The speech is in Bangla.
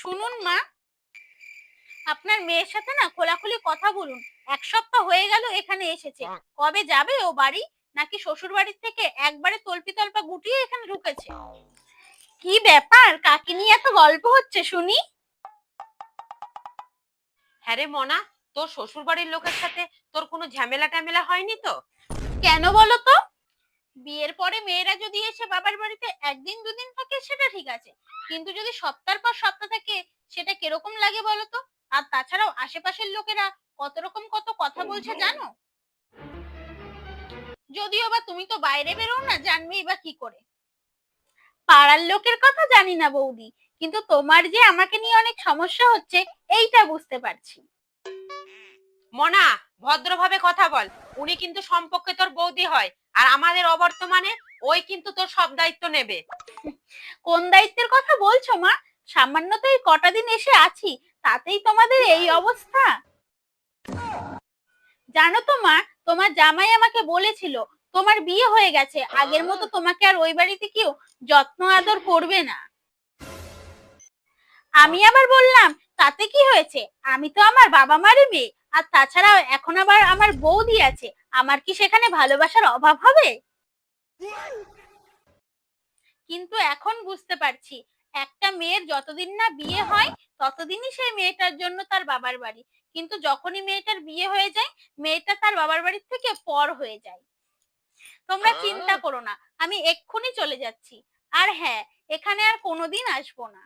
শুনুন মা, আপনার মেয়ের সাথে না খোলাখুলি কথা বলুন। 1 সপ্তাহ হয়ে গেল এখানে এসেছে। কবে যাবে ও বাড়ি? নাকি শ্বশুর বাড়ির থেকে একবারে তল্পি তল্পা গুটিয়ে এখানে ঢুকেছে? কি ব্যাপার, কাকে নিয়ে এত গল্প হচ্ছে শুনি? হ্যাঁ রে মনা, তোর শ্বশুর বাড়ির লোকের সাথে তোর কোনো ঝামেলা টামেলা হয়নি তো? কেন বলো তো? বিয়ের পরে মেয়েরা যদি এসে বাবার বাড়িতে একদিন দুদিন থাকে সেটা ঠিক আছে, কিন্তু যদি সপ্তাহের পর সপ্তাহ থাকে সেটা কিরকম লাগে বলো তো? আর তাছাড়াও আশেপাশের লোকেরা কত রকম কত কথা বলছে জানো? যদিও বা তুমি তো বাইরে বেরো না, জানবেই বা কি করে? পাড়ার লোকের কথা জানি না বৌদি, কিন্তু তোমার যে আমাকে নিয়ে অনেক সমস্যা হচ্ছে এইটা বুঝতে পারছি। মনা, ভদ্রভাবে কথা বল। উনি কিন্তু সম্পর্কে তোর বৌদি হয়, আর আমাদের অবর্তমানে ওই কিন্তু তোর সব দায়িত্ব নেবে। কোন দায়িত্বের কথা বলছো মা? সামান্য তো এই কটা দিন এসে আছি, তাতেই তোমাদের এই অবস্থা? জানো তো মা, তোমার জামাই আমাকে বলেছিল তোমার বিয়ে হয়ে গেছে, আগের মতো তোমাকে আর ওই বাড়িতে কেউ যত্ন আদর করবে না। আমি আবার বললাম তাতে কি হয়েছে, আমি তো আমার বাবা মারই মেয়ে, আর তাছাড়াও এখন আবার আমার বৌদি আছে, আমার কি সেখানে ভালোবাসার অভাব হবে? কিন্তু এখন বুঝতে পারছি, একটা মেয়ের যতদিন না বিয়ে হয় ততদিনই সেই মেয়েটার জন্য তার বাবার বাড়ি, কিন্তু যখনই মেয়েটার বিয়ে হয়ে যায় মেয়েটা তার বাবার বাড়ির থেকে পর হয়ে যায়। তোমরা চিন্তা করো না, আমি এক্ষুনি চলে যাচ্ছি। আর হ্যাঁ, এখানে আর কোনোদিন আসবো না।